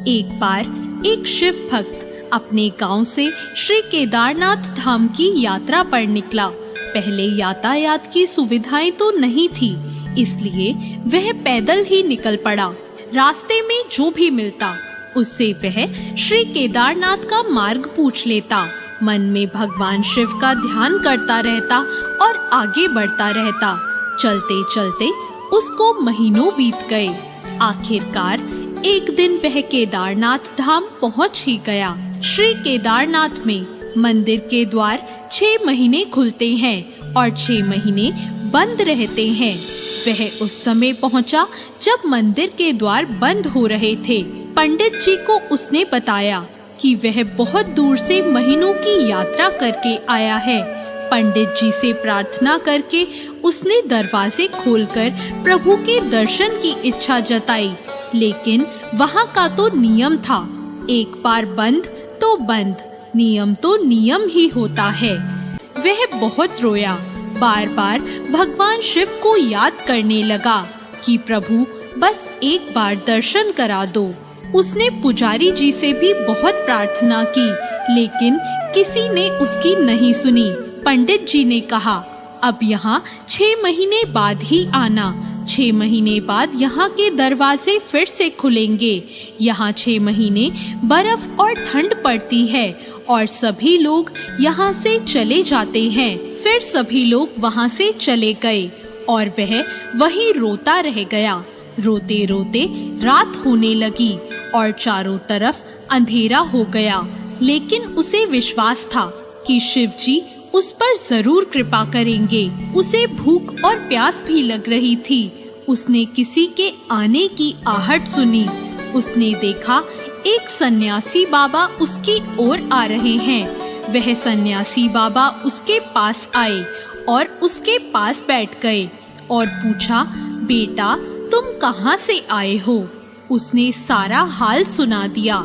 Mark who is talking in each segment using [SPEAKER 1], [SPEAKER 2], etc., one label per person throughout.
[SPEAKER 1] एक बार एक शिव भक्त अपने गांव से श्री केदारनाथ धाम की यात्रा पर निकला। पहले यातायात की सुविधाएं तो नहीं थी, इसलिए वह पैदल ही निकल पड़ा। रास्ते में जो भी मिलता उससे वह श्री केदारनाथ का मार्ग पूछ लेता। मन में भगवान शिव का ध्यान करता रहता और आगे बढ़ता रहता। चलते चलते उसको महीनों बीत गए। आखिरकार एक दिन वह केदारनाथ धाम पहुंच ही गया। श्री केदारनाथ में मंदिर के द्वार 6 महीने खुलते हैं और 6 महीने बंद रहते हैं। वह उस समय पहुंचा जब मंदिर के द्वार बंद हो रहे थे। पंडित जी को उसने बताया कि वह बहुत दूर से महीनों की यात्रा करके आया है। पंडित जी से प्रार्थना करके उसने दरवाजे खोलकर प्रभु के दर्शन की इच्छा जताई, लेकिन वहाँ का तो नियम था, एक बार बंद तो बंद, नियम तो नियम ही होता है। वह बहुत रोया, बार बार भगवान शिव को याद करने लगा कि प्रभु बस एक बार दर्शन करा दो। उसने पुजारी जी से भी बहुत प्रार्थना की, लेकिन किसी ने उसकी नहीं सुनी। पंडित जी ने कहा, अब यहाँ 6 महीने बाद ही आना। 6 महीने बाद यहाँ के दरवाजे फिर से खुलेंगे। यहाँ 6 महीने बर्फ और ठंड पड़ती है और सभी लोग यहाँ से चले जाते हैं। फिर सभी लोग वहाँ से चले गए और वह वहीं रोता रह गया। रोते रोते रात होने लगी और चारों तरफ अंधेरा हो गया, लेकिन उसे विश्वास था कि शिव जी उस पर जरूर कृपा करेंगे। उसे भूख और प्यास भी लग रही थी। उसने किसी के आने की आहट सुनी। उसने देखा एक सन्यासी बाबा उसकी ओर आ रहे हैं। वह सन्यासी बाबा उसके पास आए और उसके पास बैठ गए और पूछा, बेटा तुम कहाँ से आए हो? उसने सारा हाल सुना दिया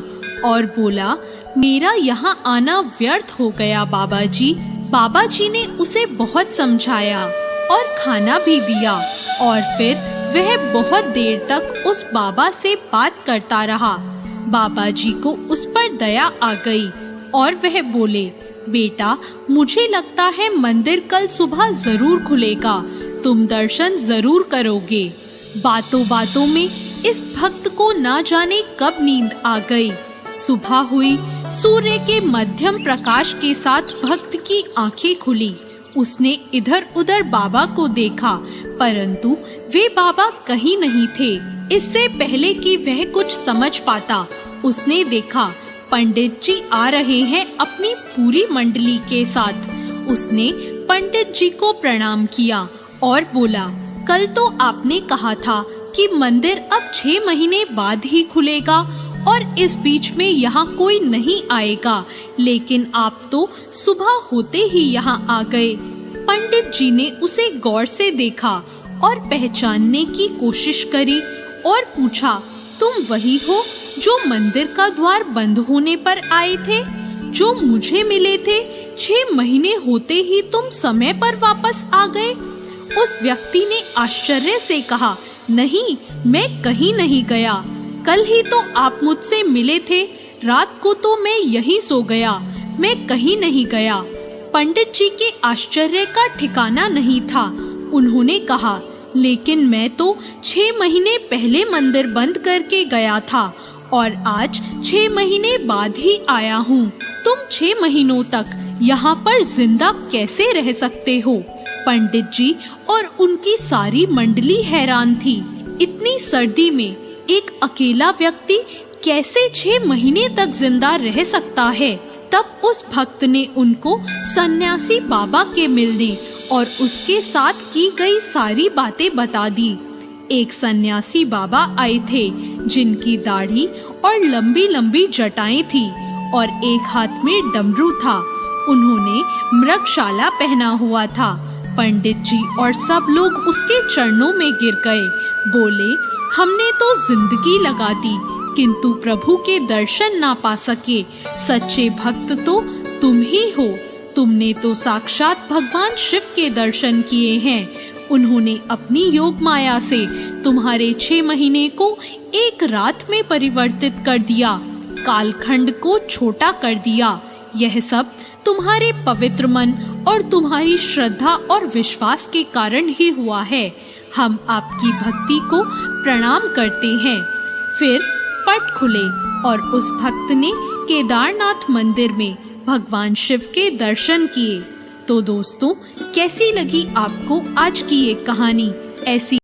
[SPEAKER 1] और बोला, मेरा यहाँ आना व्यर्थ हो गया बाबा जी। बाबा जी ने उसे बहुत समझाया और खाना भी दिया और फिर वह बहुत देर तक उस बाबा से बात करता रहा। बाबा जी को उस पर दया आ गई और वह बोले, बेटा मुझे लगता है मंदिर कल सुबह जरूर खुलेगा, तुम दर्शन जरूर करोगे। बातों बातों में इस भक्त को ना जाने कब नींद आ गई। सुबह हुई, सूर्य के मध्यम प्रकाश के साथ भक्त की आंखें खुली। उसने इधर उधर बाबा को देखा, परंतु वे बाबा कहीं नहीं थे। इससे पहले कि वह कुछ समझ पाता, उसने देखा पंडित जी आ रहे हैं अपनी पूरी मंडली के साथ। उसने पंडित जी को प्रणाम किया और बोला, कल तो आपने कहा था कि मंदिर अब 6 महीने बाद ही खुलेगा और इस बीच में यहाँ कोई नहीं आएगा, लेकिन आप तो सुबह होते ही यहाँ आ गए। पंडित जी ने उसे गौर से देखा और पहचानने की कोशिश करी और पूछा, तुम वही हो जो मंदिर का द्वार बंद होने पर आए थे, जो मुझे मिले थे? 6 महीने होते ही तुम समय पर वापस आ गए। उस व्यक्ति ने आश्चर्य से कहा, नहीं, मैं कहीं नहीं गया। कल ही तो आप मुझसे मिले थे, रात को तो मैं यहीं सो गया, मैं कहीं नहीं गया। पंडित जी के आश्चर्य का ठिकाना नहीं था। उन्होंने कहा, लेकिन मैं तो 6 महीने पहले मंदिर बंद करके गया था और आज 6 महीने बाद ही आया हूँ। तुम 6 महीनों तक यहाँ पर जिंदा कैसे रह सकते हो? पंडित जी और उनकी सारी मंडली हैरान थी। इतनी सर्दी में एक अकेला व्यक्ति कैसे 6 महीने तक जिंदा रह सकता है? तब उस भक्त ने उनको सन्यासी बाबा के मिलने और उसके साथ की गई सारी बातें बता दी। एक सन्यासी बाबा आए थे जिनकी दाढ़ी और लंबी लंबी जटाएं थी और एक हाथ में डमरू था। उन्होंने मृगशाला पहना हुआ था। पंडित जी और सब लोग उसके चरणों में गिर गए। बोले, हमने तो जिंदगी लगा दी किंतु प्रभु के दर्शन ना पा सके। सच्चे भक्त तो तुम ही हो। तुमने तो साक्षात भगवान शिव के दर्शन किए हैं। उन्होंने अपनी योग माया से तुम्हारे 6 महीने को एक रात में परिवर्तित कर दिया, कालखंड को छोटा कर दिया। यह सब तुम्हारे पवित्र मन और तुम्हारी श्रद्धा और विश्वास के कारण ही हुआ है। हम आपकी भक्ति को प्रणाम करते हैं। फिर पट खुले और उस भक्त ने केदारनाथ मंदिर में भगवान शिव के दर्शन किए। तो दोस्तों, कैसी लगी आपको आज की ये कहानी? ऐसी